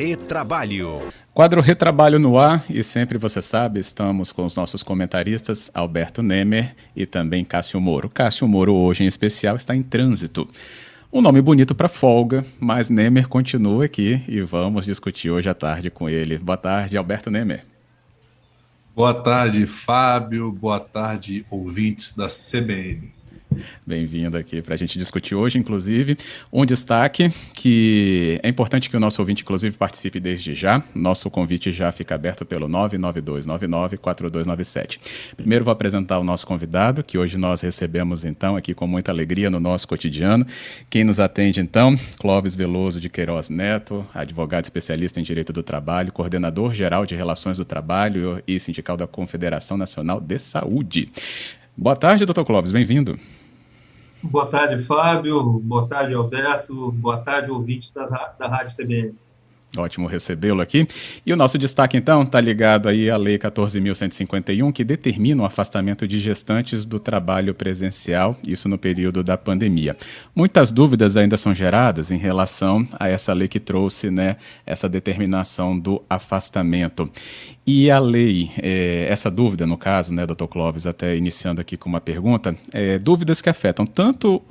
Retrabalho. Quadro Retrabalho no ar, e sempre você sabe, estamos com os nossos comentaristas Alberto Nemer e também Cássio Moro. Cássio Moro hoje em especial está em trânsito. Um nome bonito para folga, mas Nemer continua aqui e vamos discutir hoje à tarde com ele. Boa tarde, Alberto Nemer. Boa tarde, Fábio. Boa tarde, ouvintes da CBN. Bem-vindo aqui para a gente discutir hoje, inclusive, um destaque que é importante que o nosso ouvinte, inclusive, participe desde já. Nosso convite já fica aberto pelo 992994297. Primeiro vou apresentar o nosso convidado, que hoje nós recebemos, então, aqui com muita alegria no nosso cotidiano. Quem nos atende, então, Clóvis Veloso de Queiroz Neto, advogado especialista em Direito do Trabalho, coordenador geral de Relações do Trabalho e sindical da Confederação Nacional de Saúde. Boa tarde, doutor Clóvis, bem-vindo. Boa tarde, Fábio. Boa tarde, Alberto. Boa tarde, ouvintes da Rádio CBN. Ótimo recebê-lo aqui. E o nosso destaque, então, está ligado aí à Lei 14.151, que determina o afastamento de gestantes do trabalho presencial, isso no período da pandemia. Muitas dúvidas ainda são geradas em relação a essa lei que trouxe, essa determinação do afastamento. E a lei, essa dúvida, no caso, doutor Clóvis, até iniciando aqui com uma pergunta, dúvidas que afetam tanto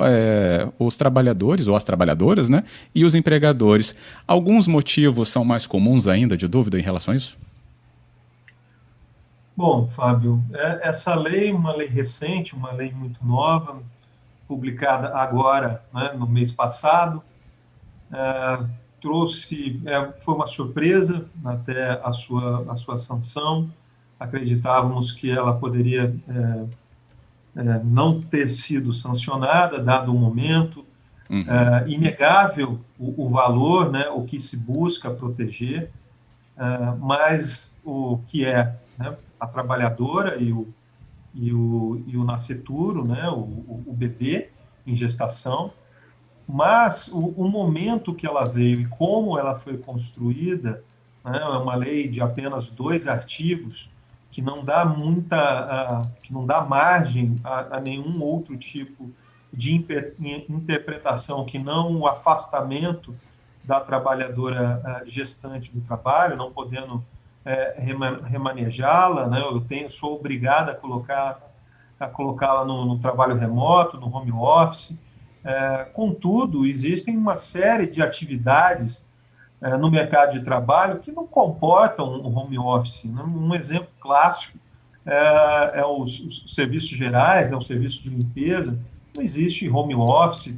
os trabalhadores ou as trabalhadoras, e os empregadores. Alguns motivos são mais comuns ainda de dúvida em relação a isso? Bom, Fábio, essa lei, uma lei recente, uma lei muito nova, publicada agora, no mês passado, foi uma surpresa até a sua sanção. Acreditávamos que ela poderia não ter sido sancionada, dado o momento. Inegável o valor, o que se busca proteger, mas o que é a trabalhadora e o nascituro, o bebê em gestação. Mas o momento que ela veio e como ela foi construída, é uma lei de apenas 2 artigos, que não dá margem a nenhum outro tipo de interpretação que não o afastamento da trabalhadora gestante do trabalho, não podendo remanejá-la, sou obrigado a colocá-la no trabalho remoto, no home office. Contudo, existem uma série de atividades no mercado de trabalho que não comportam um home office. Um exemplo clássico é os serviços gerais, o serviço de limpeza. Não existe home office,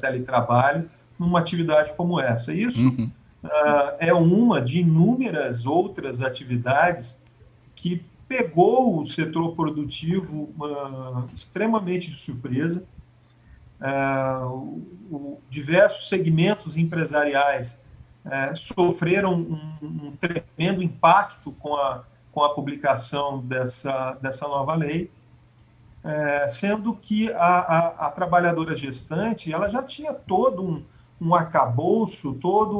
teletrabalho, numa atividade como essa. Isso é uma de inúmeras outras atividades que pegou o setor produtivo extremamente de surpresa. Diversos segmentos empresariais sofreram um tremendo impacto com a publicação dessa nova lei, sendo que a trabalhadora gestante ela já tinha todo um arcabouço, toda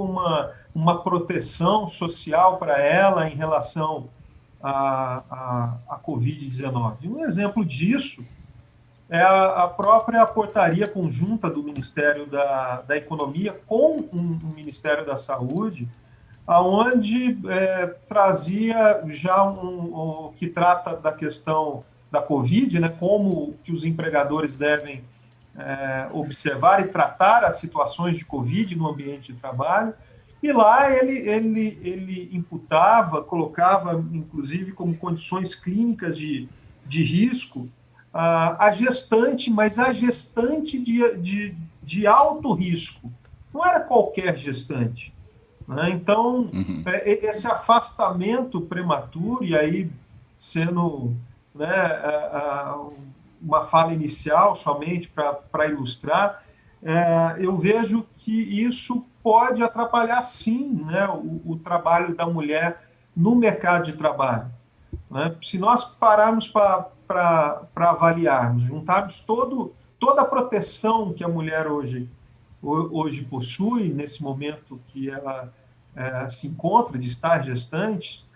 uma proteção social para ela em relação à Covid-19. Um exemplo disso é a própria portaria conjunta do Ministério da Economia com o Ministério da Saúde, onde trazia já o que trata da questão da Covid, como que os empregadores devem observar e tratar as situações de Covid no ambiente de trabalho. E lá ele imputava, colocava, inclusive, como condições clínicas de risco, a gestante, mas a gestante de alto risco. Não era qualquer gestante. Então, esse afastamento prematuro, e aí sendo uma fala inicial somente para ilustrar, eu vejo que isso pode atrapalhar, sim, o trabalho da mulher no mercado de trabalho. Se nós pararmos para avaliarmos, juntarmos toda a proteção que a mulher hoje possui, nesse momento que ela se encontra, de estar gestante,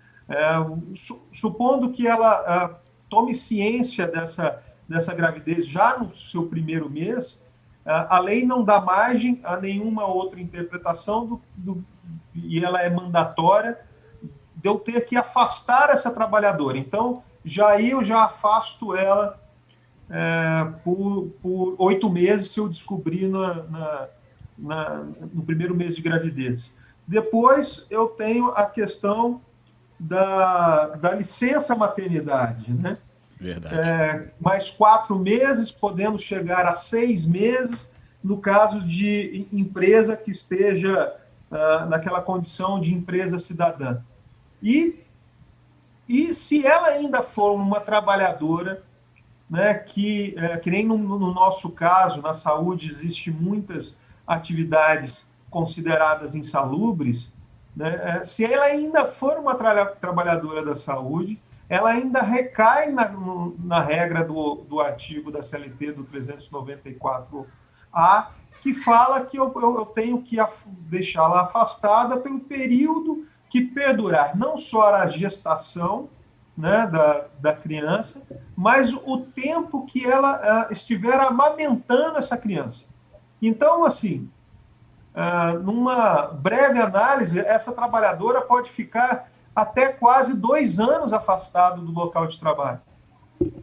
supondo que ela tome ciência dessa gravidez já no seu primeiro mês, a lei não dá margem a nenhuma outra interpretação e ela é mandatória, de eu ter que afastar essa trabalhadora. Então, eu já afasto ela por 8 meses, se eu descobrir no primeiro mês de gravidez. Depois, eu tenho a questão da licença maternidade, né? Verdade. Mais 4 meses, podendo chegar a 6 meses, no caso de empresa que esteja naquela condição de empresa cidadã. E se ela ainda for uma trabalhadora, né, que nem no nosso caso, na saúde, existem muitas atividades consideradas insalubres, né, se ela ainda for uma trabalhadora da saúde, ela ainda recai na regra do artigo da CLT do 394A, que fala que eu tenho que deixá-la afastada pelo período que perdurar, não só a gestação, né, da criança, mas o tempo que ela estiver amamentando essa criança. Então, assim, numa breve análise, essa trabalhadora pode ficar até quase 2 anos afastado do local de trabalho.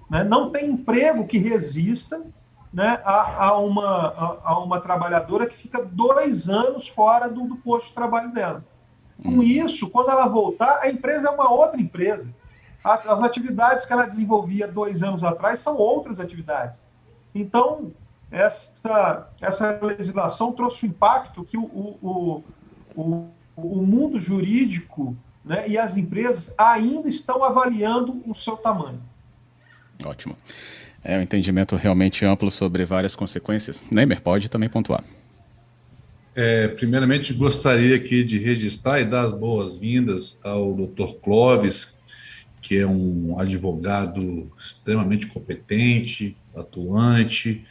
Né? Não tem emprego que resista, né, a uma trabalhadora que fica 2 anos fora do posto de trabalho dela. Com isso, quando ela voltar, a empresa é uma outra empresa. As atividades que ela desenvolvia 2 anos atrás são outras atividades. Então, essa legislação trouxe um impacto que o mundo jurídico, né, e as empresas ainda estão avaliando o seu tamanho. Ótimo. É um entendimento realmente amplo sobre várias consequências. Neymer, pode também pontuar. Primeiramente, gostaria aqui de registrar e dar as boas-vindas ao Dr. Clóvis, que é um advogado extremamente competente, atuante,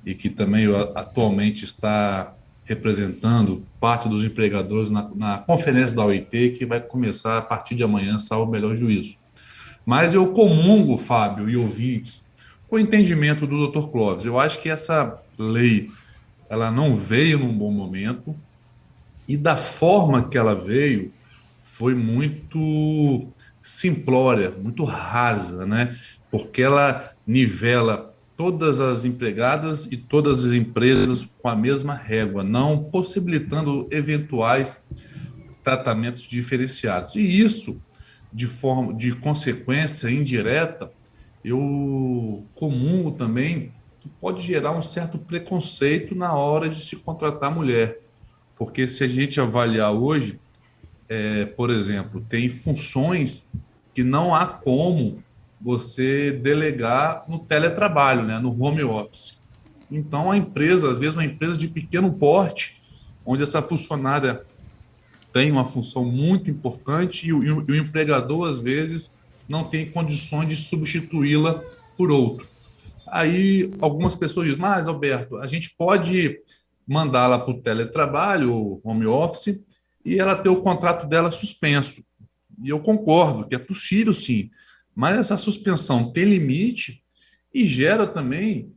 e que também atualmente está representando parte dos empregadores na conferência da OIT, que vai começar a partir de amanhã, salvo o melhor juízo. Mas eu comungo, Fábio e ouvintes, com o entendimento do Dr. Clóvis. Eu acho que essa lei ela não veio num bom momento, e da forma que ela veio foi muito simplória, muito rasa, né? Porque ela nivela todas as empregadas e todas as empresas com a mesma régua, não possibilitando eventuais tratamentos diferenciados. E isso, de consequência indireta, eu comungo também que pode gerar um certo preconceito na hora de se contratar mulher. Porque se a gente avaliar hoje, por exemplo, tem funções que não há como você delegar no teletrabalho, né, no home office. Então, a empresa, às vezes uma empresa de pequeno porte, onde essa funcionária tem uma função muito importante e o empregador, às vezes, não tem condições de substituí-la por outro. Aí, algumas pessoas dizem, mas, Alberto, a gente pode mandá-la para o teletrabalho, home office, e ela ter o contrato dela suspenso. E eu concordo que é possível, sim, mas essa suspensão tem limite e gera também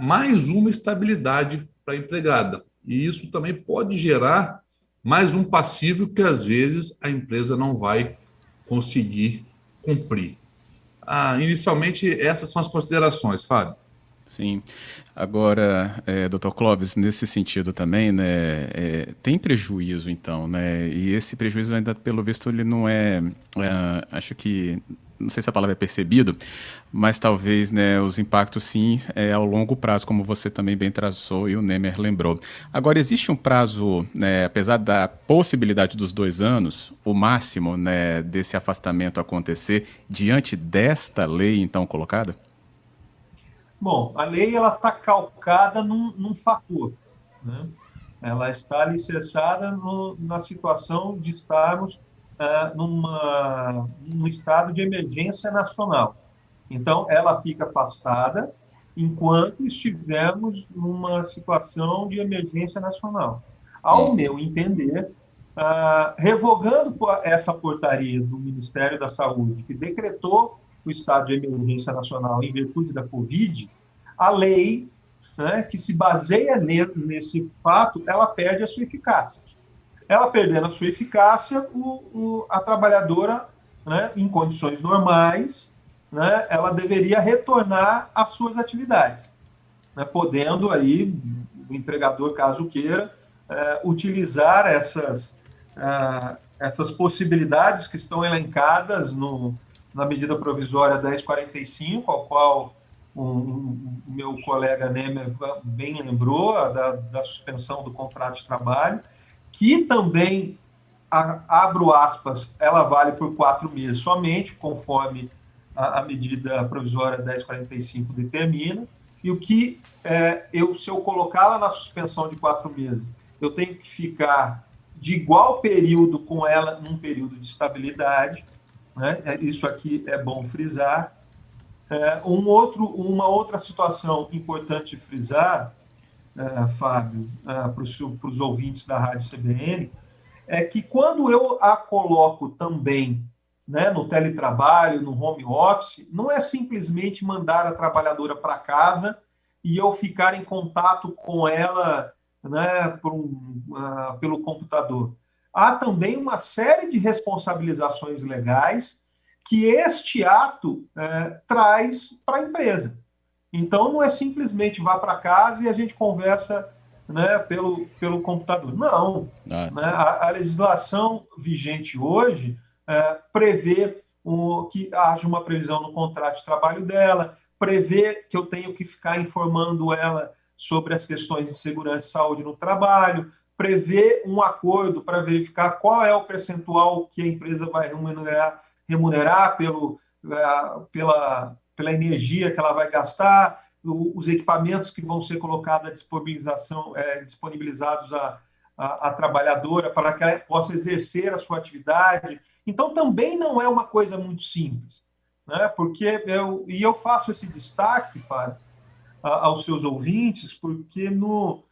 mais uma estabilidade para a empregada. E isso também pode gerar mais um passivo que, às vezes, a empresa não vai conseguir cumprir. Inicialmente, essas são as considerações, Fábio. Sim. Agora, Dr. Clóvis, nesse sentido também, né, tem prejuízo, então, né? E esse prejuízo ainda, pelo visto, ele não acho que, não sei se a palavra é percebido, mas talvez, né, os impactos, sim, ao longo prazo, como você também bem traçou e o Neymer lembrou. Agora, existe um prazo, né, apesar da possibilidade dos 2 anos, o máximo, né, desse afastamento acontecer diante desta lei, então, colocada? Bom, a lei está calcada num fator, né? Ela está alicerçada na situação de estarmos num estado de emergência nacional. Então, ela fica afastada enquanto estivermos numa situação de emergência nacional. Ao meu entender, revogando essa portaria do Ministério da Saúde, que decretou o estado de emergência nacional em virtude da Covid, a lei, né, que se baseia nesse fato, ela perde a sua eficácia. Ela perdendo a sua eficácia, a trabalhadora, né, em condições normais, né, ela deveria retornar às suas atividades, né, podendo aí o empregador, caso queira, utilizar essas possibilidades que estão elencadas na medida provisória 1045, ao qual o meu colega Nemer bem lembrou, da suspensão do contrato de trabalho, que também, abro aspas, ela vale por 4 meses somente, conforme a medida provisória 1045 determina, e o que se eu colocá-la na suspensão de 4 meses, eu tenho que ficar de igual período com ela num período de estabilidade, né? Isso aqui é bom frisar. Uma outra situação importante frisar, Fábio, para os ouvintes da Rádio CBN, é que quando eu a coloco também, né, no teletrabalho, no home office, não é simplesmente mandar a trabalhadora para casa e eu ficar em contato com ela, né, pelo computador. Há também uma série de responsabilizações legais que este ato traz para a empresa. Então, não é simplesmente vá para casa e a gente conversa, né, pelo computador. Não. Né, a legislação vigente hoje prevê que haja uma previsão no contrato de trabalho dela, prevê que eu tenho que ficar informando ela sobre as questões de segurança e saúde no trabalho, prevê um acordo para verificar qual é o percentual que a empresa vai remunerar pela energia que ela vai gastar, os equipamentos que vão ser colocados à disponibilizados à trabalhadora para que ela possa exercer a sua atividade. Então, também não é uma coisa muito simples, né? Porque eu faço esse destaque, Fábio, aos seus ouvintes, porque no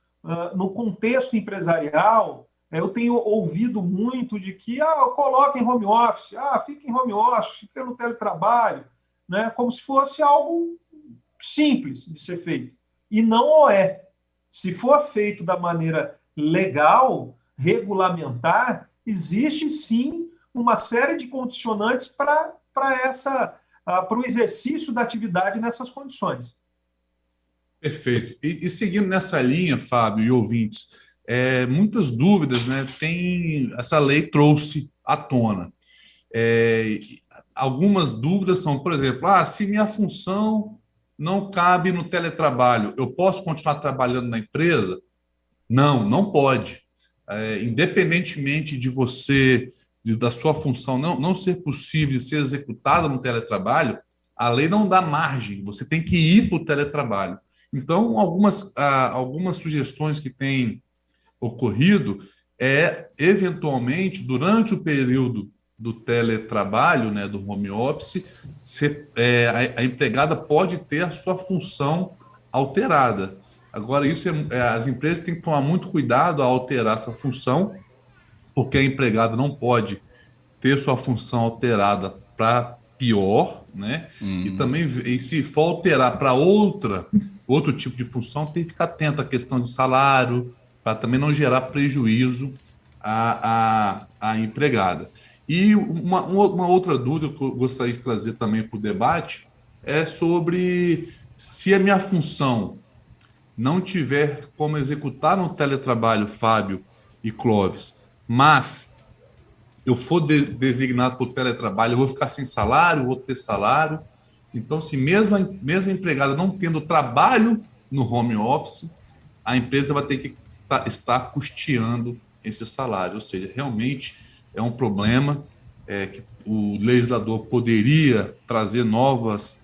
contexto empresarial, eu tenho ouvido muito de que coloca em home office, fica em home office, fica no teletrabalho, né? Como se fosse algo simples de ser feito. E não é. Se for feito da maneira legal, regulamentar, existe sim uma série de condicionantes para o exercício da atividade nessas condições. Perfeito. E seguindo nessa linha, Fábio e ouvintes, muitas dúvidas, né, essa lei trouxe à tona. Algumas dúvidas são, por exemplo, se minha função não cabe no teletrabalho, eu posso continuar trabalhando na empresa? Não, não pode. Independentemente da sua função não ser possível de ser executada no teletrabalho, a lei não dá margem, você tem que ir para o teletrabalho. Então, algumas sugestões que têm ocorrido eventualmente, durante o período do teletrabalho, né, do home office, a empregada pode ter a sua função alterada. Agora, as empresas têm que tomar muito cuidado ao alterar essa função, porque a empregada não pode ter sua função alterada para pior, né? E se for alterar para outro tipo de função, tem que ficar atento à questão de salário, para também não gerar prejuízo à empregada. E uma outra dúvida que eu gostaria de trazer também para o debate é sobre se a minha função não tiver como executar no teletrabalho, Fábio e Clóvis, mas eu for designado para o teletrabalho, eu vou ficar sem salário, vou ter salário. Então, se mesmo a empregada não tendo trabalho no home office, a empresa vai ter que estar custeando esse salário. Ou seja, realmente é um problema que o legislador poderia trazer novas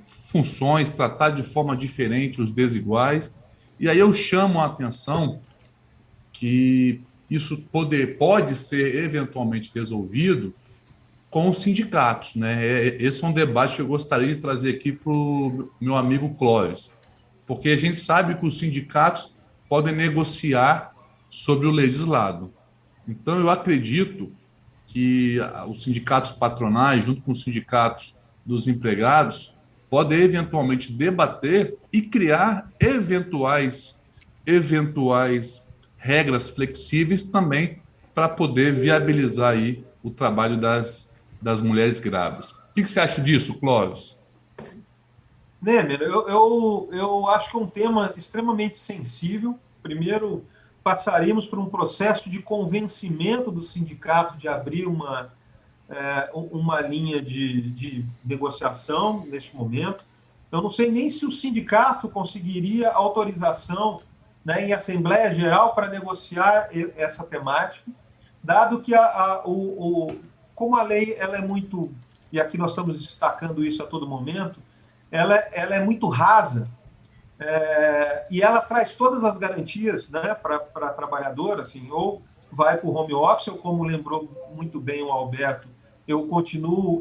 funções, tratar de forma diferente os desiguais. E aí eu chamo a atenção que isso pode ser eventualmente resolvido com os sindicatos, né? Esse é um debate que eu gostaria de trazer aqui para o meu amigo Clóvis, porque a gente sabe que os sindicatos podem negociar sobre o legislado. Então, eu acredito que os sindicatos patronais, junto com os sindicatos dos empregados, podem eventualmente debater e criar eventuais regras flexíveis também para poder viabilizar aí o trabalho das mulheres grávidas. O que você acha disso, Clóvis? Nemer, eu acho que é um tema extremamente sensível. Primeiro, passaríamos por um processo de convencimento do sindicato de abrir uma linha de negociação neste momento. Eu não sei nem se o sindicato conseguiria autorização, né, em Assembleia Geral para negociar essa temática, dado que como a lei ela é muito, e aqui nós estamos destacando isso a todo momento, ela é muito rasa, e ela traz todas as garantias, né, para a trabalhadora, assim, ou vai para o home office, ou como lembrou muito bem o Alberto,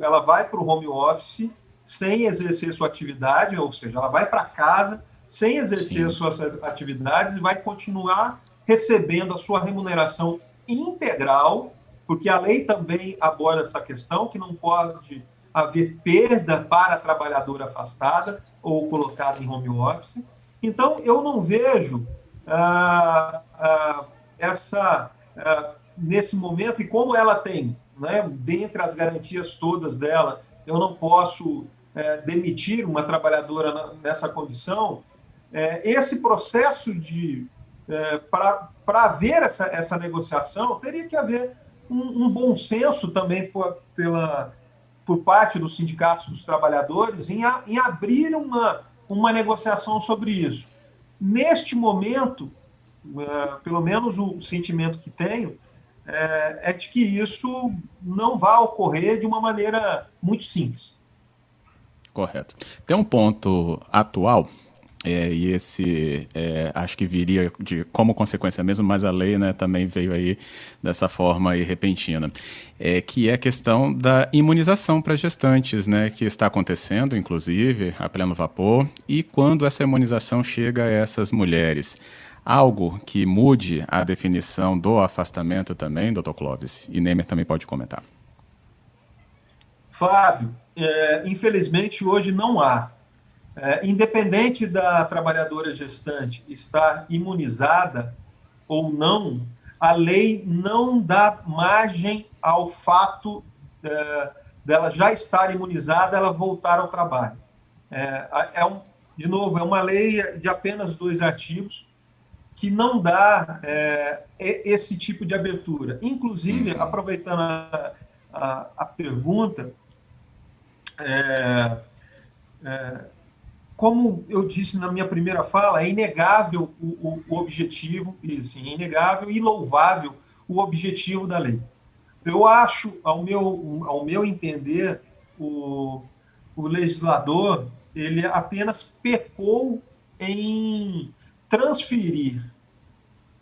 ela vai para o home office sem exercer sua atividade, ou seja, ela vai para casa sem exercer suas atividades e vai continuar recebendo a sua remuneração integral, porque a lei também aborda essa questão, que não pode haver perda para a trabalhadora afastada ou colocada em home office. Então, eu não vejo nesse momento, e como ela tem, né, dentre as garantias todas dela, eu não posso demitir uma trabalhadora nessa condição, esse processo para haver essa negociação, teria que haver um bom senso também por parte dos sindicatos dos trabalhadores em abrir uma negociação sobre isso. Neste momento, pelo menos o sentimento que tenho, é de que isso não vai ocorrer de uma maneira muito simples. Correto. Tem um ponto atual, e esse acho que viria como consequência mesmo, mas a lei, né, também veio aí dessa forma aí repentina, que é a questão da imunização para gestantes, né, que está acontecendo, inclusive, a pleno vapor, e quando essa imunização chega a essas mulheres. Algo que mude a definição do afastamento também, doutor Clóvis, e Nemer também pode comentar. Fábio, infelizmente hoje não há. Independente da trabalhadora gestante estar imunizada ou não, a lei não dá margem ao fato dela já estar imunizada, ela voltar ao trabalho. De novo, é uma lei de apenas 2 artigos, que não dá esse tipo de abertura. Inclusive, aproveitando a pergunta, como eu disse na minha primeira fala, é inegável o objetivo, é inegável e louvável o objetivo da lei. Eu acho, ao meu entender, o legislador ele apenas pecou em transferir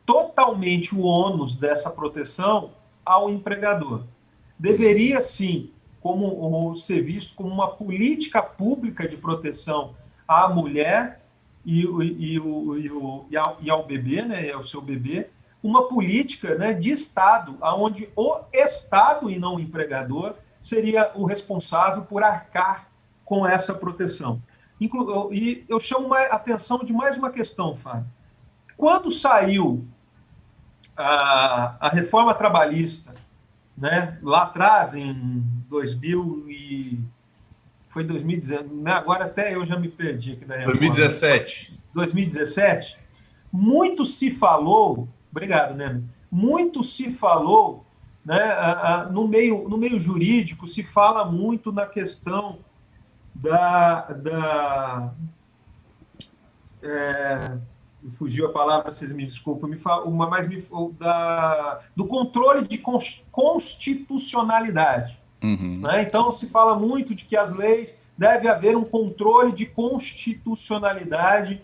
totalmente o ônus dessa proteção ao empregador. Deveria, sim, ser visto como uma política pública de proteção à mulher e ao bebê, né, ao seu bebê, uma política, né, de Estado, onde o Estado e não o empregador seria o responsável por arcar com essa proteção. E eu chamo a atenção de mais uma questão, Fábio. Quando saiu a reforma trabalhista, né, lá atrás, em 2000 foi 2019, né, agora até eu já me perdi aqui da reforma. 2017, muito se falou, obrigado, né? Muito se falou, né, no meio jurídico, se fala muito na questão fugiu a palavra, vocês me desculpem, do controle de constitucionalidade. Uhum. Né? Então, se fala muito de que as leis deve haver um controle de constitucionalidade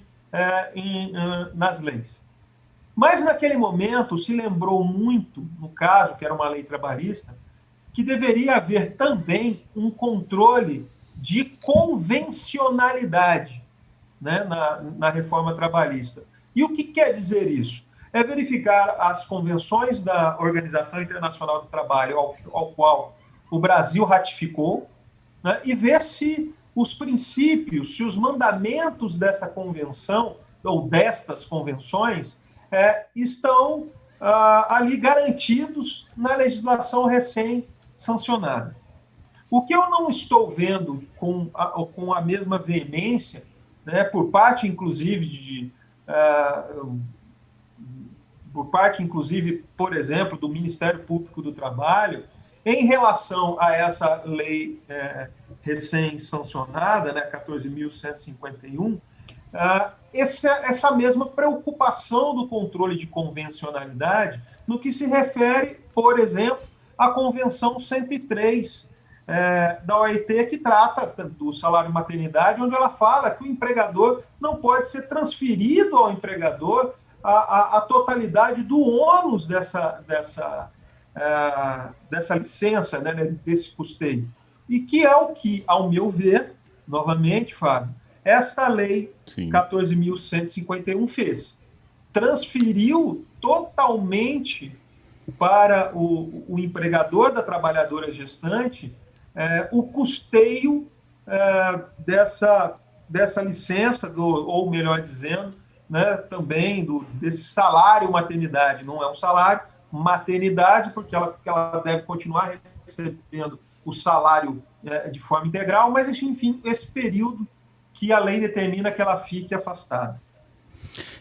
nas leis. Mas, naquele momento, se lembrou muito, no caso, que era uma lei trabalhista, que deveria haver também um controle de convencionalidade, né, na reforma trabalhista. E o que quer dizer isso? É verificar as convenções da Organização Internacional do Trabalho, ao qual o Brasil ratificou, né, e ver se os princípios, se os mandamentos dessa convenção, ou destas convenções, estão ali garantidos na legislação recém-sancionada. O que eu não estou vendo com a mesma veemência, né, por parte, inclusive, por exemplo, do Ministério Público do Trabalho, em relação a essa lei recém-sancionada, né, 14.151, essa mesma preocupação do controle de convencionalidade no que se refere, por exemplo, à Convenção 103 da OIT, que trata do salário maternidade, onde ela fala que o empregador não pode ser transferido ao empregador a totalidade do ônus dessa licença, né, desse custeio. E que é o que, ao meu ver, novamente, Fábio, essa lei 14.151 fez. Transferiu totalmente para o empregador da trabalhadora gestante o custeio dessa licença, ou melhor dizendo, né, também desse salário maternidade. Não é um salário maternidade, porque ela deve continuar recebendo o salário de forma integral, mas, enfim, esse período que a lei determina que ela fique afastada.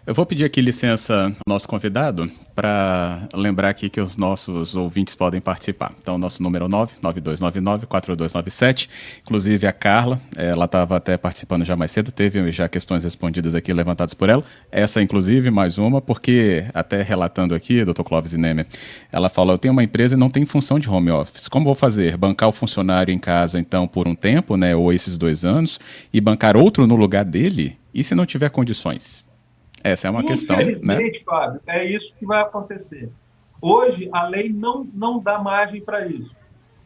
Eu vou pedir aqui licença ao nosso convidado para lembrar aqui que os nossos ouvintes podem participar. Então, nosso número é 99299-4297. Inclusive, a Carla, ela estava até participando já mais cedo, teve já questões respondidas aqui, levantadas por ela. Essa, inclusive, mais uma, porque até relatando aqui, Dr. Clóvis Nemer, ela fala, eu tenho uma empresa e não tem função de home office. Como vou fazer? Bancar o funcionário em casa, então, por um tempo, né, ou esses 2 anos, e bancar outro no lugar dele? E se não tiver condições? Essa é uma questão, né? Infelizmente, Fábio, é isso que vai acontecer. Hoje, a lei não dá margem para isso.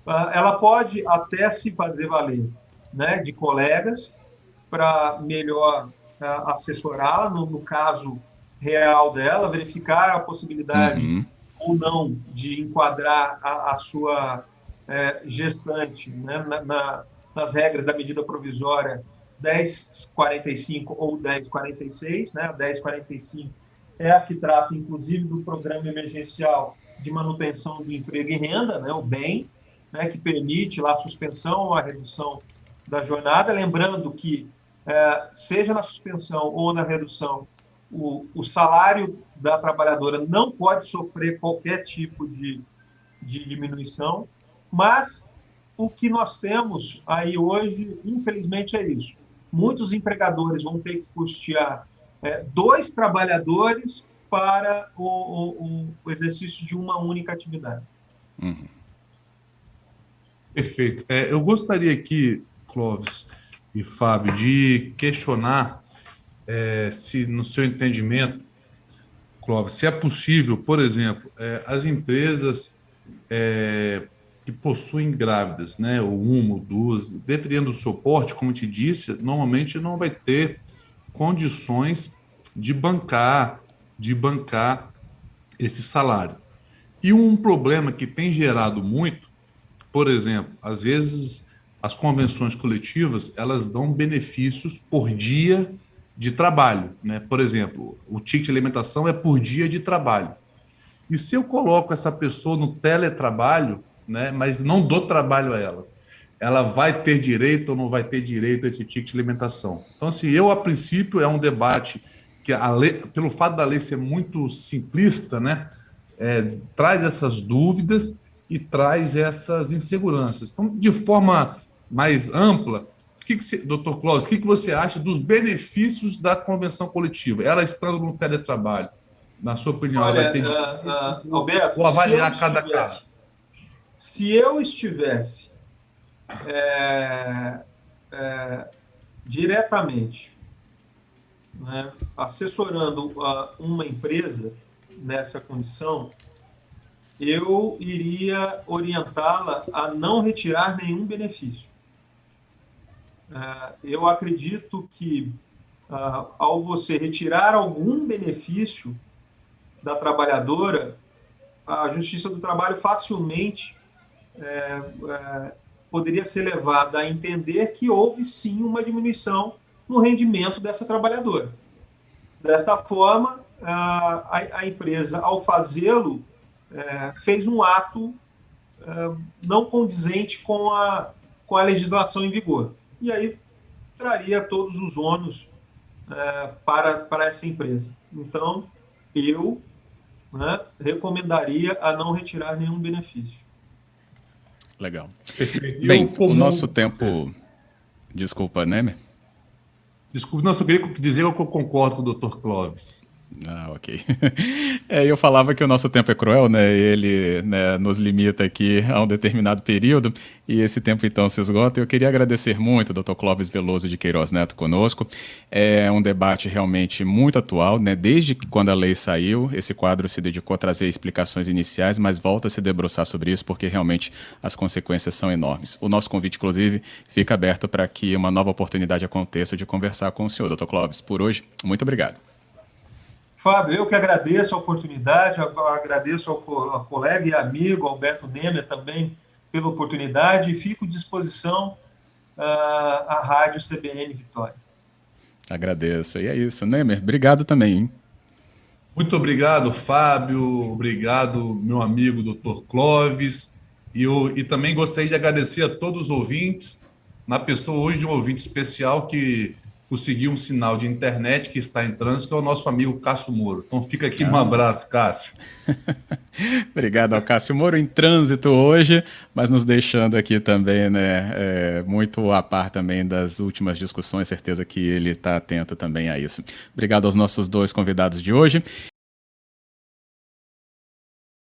Ela pode até se fazer valer, né, de colegas para melhor assessorá-la, no caso real dela, verificar a possibilidade ou não de enquadrar a sua gestante, né, nas regras da medida provisória 1045 ou 1046, né? A 1045 é a que trata, inclusive, do Programa Emergencial de Manutenção do Emprego e Renda, né? O BEM, né? Que permite lá a suspensão ou a redução da jornada. Lembrando que, seja na suspensão ou na redução, o salário da trabalhadora não pode sofrer qualquer tipo de diminuição, mas o que nós temos aí hoje, infelizmente, é isso. Muitos empregadores vão ter que custear 2 trabalhadores para o exercício de uma única atividade. Perfeito. Eu gostaria aqui, Clóvis e Fábio, de questionar se, no seu entendimento, Clóvis, se é possível, por exemplo, as empresas que possuem grávidas, né, ou 1 ou 2, dependendo do seu porte, como te disse, normalmente não vai ter condições de bancar esse salário. E um problema que tem gerado muito, por exemplo, às vezes as convenções coletivas, elas dão benefícios por dia de trabalho, né? Por exemplo, o ticket de alimentação é por dia de trabalho. E se eu coloco essa pessoa no teletrabalho, né, mas não dou trabalho a ela vai ter direito ou não vai ter direito a esse ticket de alimentação? Então, assim, a princípio, é um debate que a lei, pelo fato da lei ser muito simplista, né, traz essas dúvidas e traz essas inseguranças. Então, de forma mais ampla, doutor Clóvis, o que você acha dos benefícios da convenção coletiva? Ela estando no teletrabalho, na sua opinião, ela vai ter Alberto, ou avaliar cada caso? Se eu estivesse diretamente, né, assessorando uma empresa nessa condição, eu iria orientá-la a não retirar nenhum benefício. Eu acredito que, ao você retirar algum benefício da trabalhadora, a Justiça do Trabalho facilmente poderia ser levada a entender que houve sim uma diminuição no rendimento dessa trabalhadora. Desta forma, a empresa, ao fazê-lo, fez um ato não condizente com a legislação em vigor. E aí traria todos os ônus para essa empresa. Então, eu recomendaria a não retirar nenhum benefício. Legal. Perfeito. Bem, o nosso tempo... Desculpa, Nemer? Desculpa, não, só queria dizer que eu concordo com o Dr. Clóvis. Ah, ok. Eu falava que o nosso tempo é cruel, né? Ele, né, nos limita aqui a um determinado período e esse tempo então se esgota. Eu queria agradecer muito o Dr. Clóvis Veloso de Queiroz Neto conosco. É um debate realmente muito atual, né? Desde que quando a lei saiu, esse quadro se dedicou a trazer explicações iniciais, mas volta a se debruçar sobre isso porque realmente as consequências são enormes. O nosso convite, inclusive, fica aberto para que uma nova oportunidade aconteça de conversar com o senhor, Dr. Clóvis. Por hoje, muito obrigado. Fábio, eu que agradeço a oportunidade, agradeço ao colega e amigo Alberto Nemer também pela oportunidade e fico à disposição à Rádio CBN Vitória. Agradeço. E é isso. Nemer, obrigado também, hein? Muito obrigado, Fábio. Obrigado, meu amigo Dr. Clóvis. E também gostaria de agradecer a todos os ouvintes, na pessoa hoje de um ouvinte especial que conseguiu um sinal de internet que está em trânsito, que é o nosso amigo Cássio Moro. Então fica aqui um abraço, Cássio. Obrigado ao Cássio Moro, em trânsito hoje, mas nos deixando aqui também, né, muito a par também das últimas discussões, certeza que ele está atento também a isso. Obrigado aos nossos dois convidados de hoje.